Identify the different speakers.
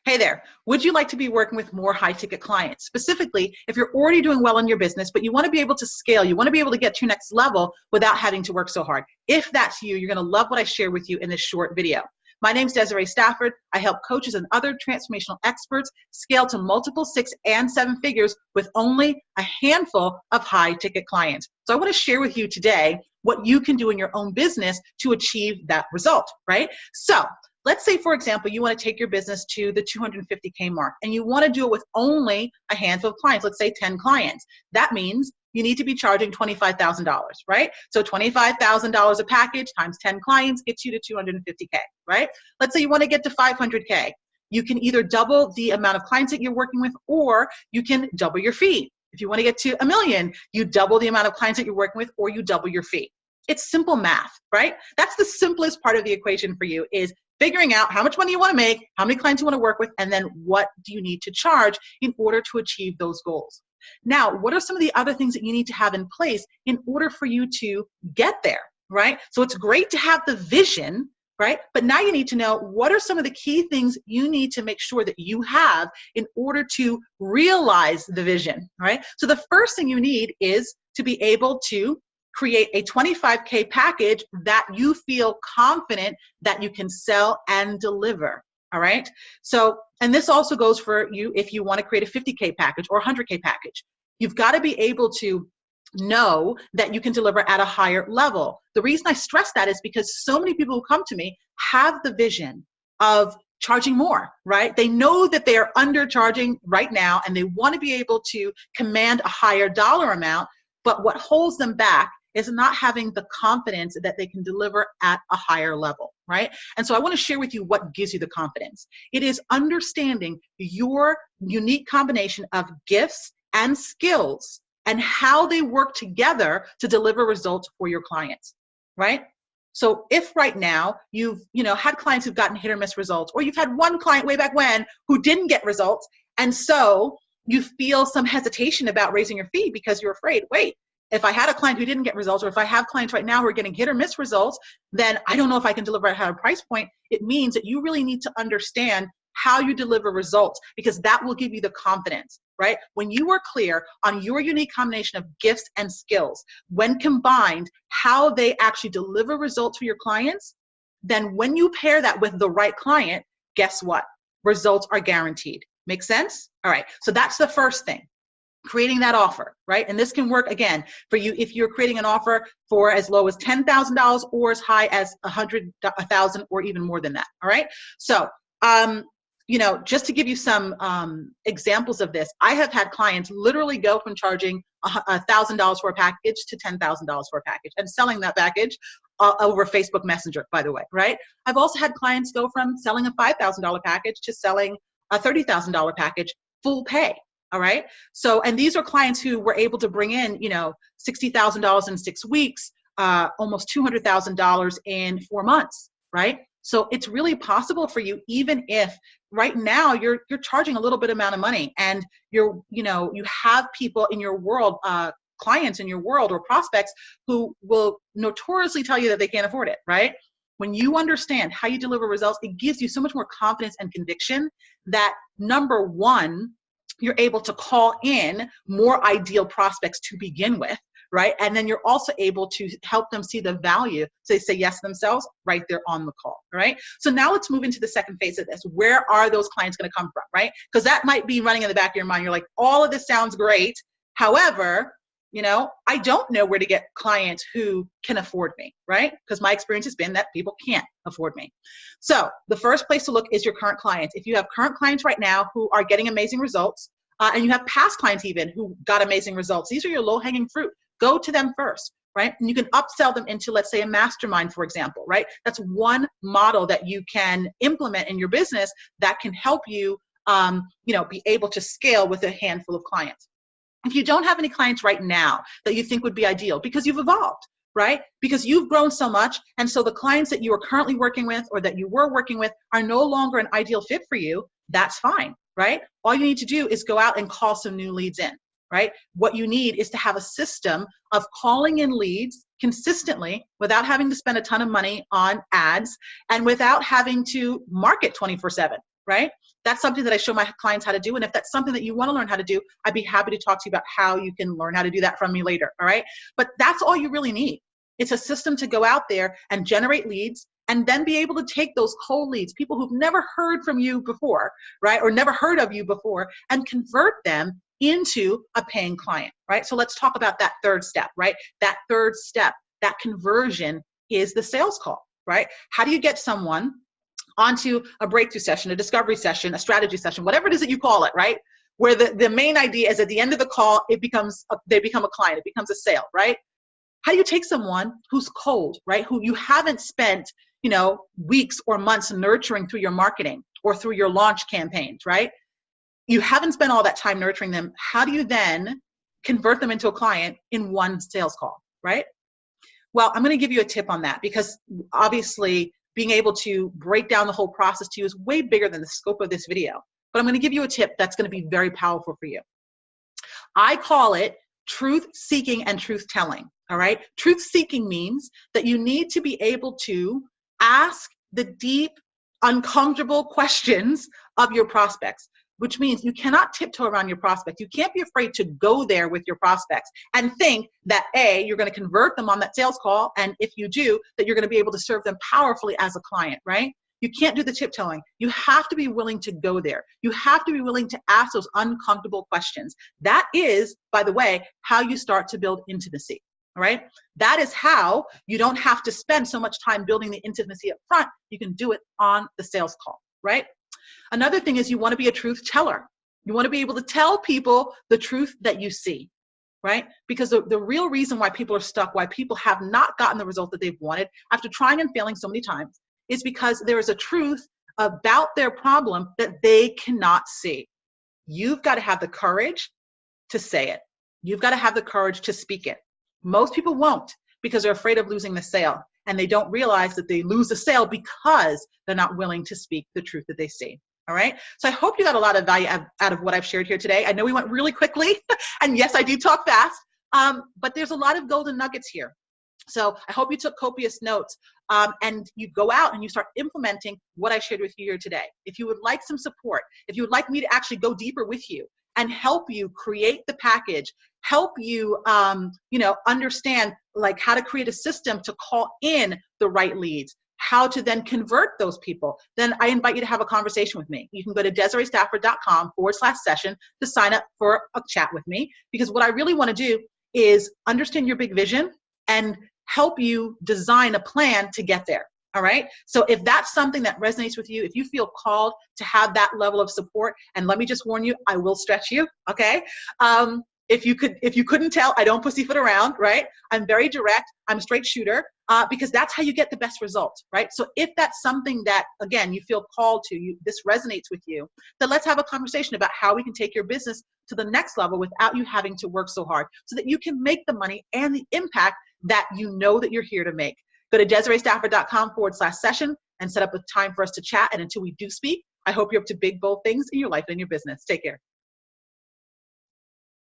Speaker 1: Hey there, would you like to be working with more high ticket clients? Specifically, if you're already doing well in your business, but you want to be able to scale, you want to be able to get to your next level without having to work so hard. If that's you, you're going to love what I share with you in this short video. My name's Desiree Stafford. I help coaches and other transformational experts scale to multiple 6 and 7 figures with only a handful of high ticket clients. So I want to share with you today what you can do in your own business to achieve that result, right? So let's say, for example, you want to take your business to the 250K mark and you want to do it with only a handful of clients, let's say 10 clients. That means you need to be charging $25,000, right? So $25,000 a package times 10 clients gets you to 250K, right? Let's say you want to get to 500K. You can either double the amount of clients that you're working with, or you can double your fee. If you want to get to 1 million, you double the amount of clients that you're working with, or you double your fee. It's simple math, right? That's the simplest part of the equation for you, is figuring out how much money you want to make, how many clients you want to work with, and then what do you need to charge in order to achieve those goals. Now, what are some of the other things that you need to have in place in order for you to get there, right? So it's great to have the vision, right? But now you need to know what are some of the key things you need to make sure that you have in order to realize the vision, right? So the first thing you need is to be able to create a 25K package that you feel confident that you can sell and deliver. All right. So, and this also goes for you if you want to create a 50K package or 100K package. You've got to be able to know that you can deliver at a higher level. The reason I stress that is because so many people who come to me have the vision of charging more, right? They know that they are undercharging right now and they want to be able to command a higher dollar amount. But what holds them back is not having the confidence that they can deliver at a higher level, right? And so I want to share with you what gives you the confidence. It is understanding your unique combination of gifts and skills and how they work together to deliver results for your clients, right? So if right now you've had clients who've gotten hit or miss results, or you've had one client way back when who didn't get results, and so you feel some hesitation about raising your fee because you're afraid, wait, if I had a client who didn't get results, or if I have clients right now who are getting hit or miss results, then I don't know if I can deliver at a higher price point. It means that you really need to understand how you deliver results, because that will give you the confidence, right? When you are clear on your unique combination of gifts and skills, when combined, how they actually deliver results for your clients, then when you pair that with the right client, guess what? Results are guaranteed. Make sense? All right. So that's the first thing. Creating that offer, right? And this can work again for you if you're creating an offer for as low as $10,000 or as high as $100,000 or even more than that. All right. So, just to give you some examples of this, I have had clients literally go from charging $1,000 for a package to $10,000 for a package, and selling that package over Facebook Messenger, by the way, right? I've also had clients go from selling a $5,000 package to selling a $30,000 package full pay. All right. So, and these are clients who were able to bring in, $60,000 in 6 weeks, almost $200,000 in 4 months. Right. So it's really possible for you, even if right now you're charging a little bit amount of money, and you have people in your world, clients in your world or prospects who will notoriously tell you that they can't afford it. Right. When you understand how you deliver results, it gives you so much more confidence and conviction that, number one, you're able to call in more ideal prospects to begin with, right? And then you're also able to help them see the value, so they say yes themselves right there on the call, right? So now let's move into the second phase of this. Where are those clients going to come from, right? Because that might be running in the back of your mind. You're like, all of this sounds great. However, I don't know where to get clients who can afford me, right? Because my experience has been that people can't afford me. So the first place to look is your current clients. If you have current clients right now who are getting amazing results, and you have past clients even who got amazing results, these are your low-hanging fruit. Go to them first, right? And you can upsell them into, let's say, a mastermind, for example, right? That's one model that you can implement in your business that can help you, be able to scale with a handful of clients. If you don't have any clients right now that you think would be ideal, because you've evolved, right? Because you've grown so much, and so the clients that you are currently working with or that you were working with are no longer an ideal fit for you, that's fine, right? All you need to do is go out and call some new leads in, right? What you need is to have a system of calling in leads consistently without having to spend a ton of money on ads and without having to market 24/7. right? That's something that I show my clients how to do. And if that's something that you want to learn how to do, I'd be happy to talk to you about how you can learn how to do that from me later. All right. But that's all you really need. It's a system to go out there and generate leads and then be able to take those cold leads, people who've never heard from you before, right? Or never heard of you before, and convert them into a paying client, right? So let's talk about that third step, right? That third step, that conversion is the sales call, right? How do you get someone onto a breakthrough session, a discovery session, a strategy session, whatever it is that you call it, right? Where the main idea is at the end of the call, they become a client, it becomes a sale, right? How do you take someone who's cold, right? Who you haven't spent, weeks or months nurturing through your marketing or through your launch campaigns, right? You haven't spent all that time nurturing them. How do you then convert them into a client in one sales call, right? Well, I'm going to give you a tip on that, because obviously being able to break down the whole process to you is way bigger than the scope of this video. But I'm going to give you a tip that's going to be very powerful for you. I call it truth seeking and truth telling. All right. Truth seeking means that you need to be able to ask the deep, uncomfortable questions of your prospects, which means you cannot tiptoe around your prospect. You can't be afraid to go there with your prospects and think that A, you're going to convert them on that sales call. And if you do, that you're going to be able to serve them powerfully as a client, right? You can't do the tiptoeing. You have to be willing to go there. You have to be willing to ask those uncomfortable questions. That is, by the way, how you start to build intimacy. All right. That is how you don't have to spend so much time building the intimacy up front. You can do it on the sales call, right? Another thing is you want to be a truth teller. You want to be able to tell people the truth that you see, right? Because the real reason why people are stuck, why people have not gotten the result that they've wanted after trying and failing so many times, is because there is a truth about their problem that they cannot see. You've got to have the courage to say it. You've got to have the courage to speak it. Most people won't, because they're afraid of losing the sale, and they don't realize that they lose the sale because they're not willing to speak the truth that they see. All right. So I hope you got a lot of value out of what I've shared here today. I know we went really quickly, and yes, I do talk fast, but there's a lot of golden nuggets here. So I hope you took copious notes, and you go out and you start implementing what I shared with you here today. If you would like some support, if you would like me to actually go deeper with you and help you create the package, help you, understand like how to create a system to call in the right leads, how to then convert those people, then I invite you to have a conversation with me. You can go to DesireeStafford.com/session to sign up for a chat with me, because what I really want to do is understand your big vision and help you design a plan to get there. All right. So if that's something that resonates with you, if you feel called to have that level of support, and let me just warn you, I will stretch you. Okay. If you couldn't tell, I don't pussyfoot around, right? I'm very direct. I'm a straight shooter, because that's how you get the best results, right? So if that's something that, again, you feel called to, this resonates with you, then let's have a conversation about how we can take your business to the next level without you having to work so hard, so that you can make the money and the impact that you know that you're here to make. Go to DesireeStafford.com/session and set up a time for us to chat. And until we do speak, I hope you're up to big, bold things in your life and in your business. Take care.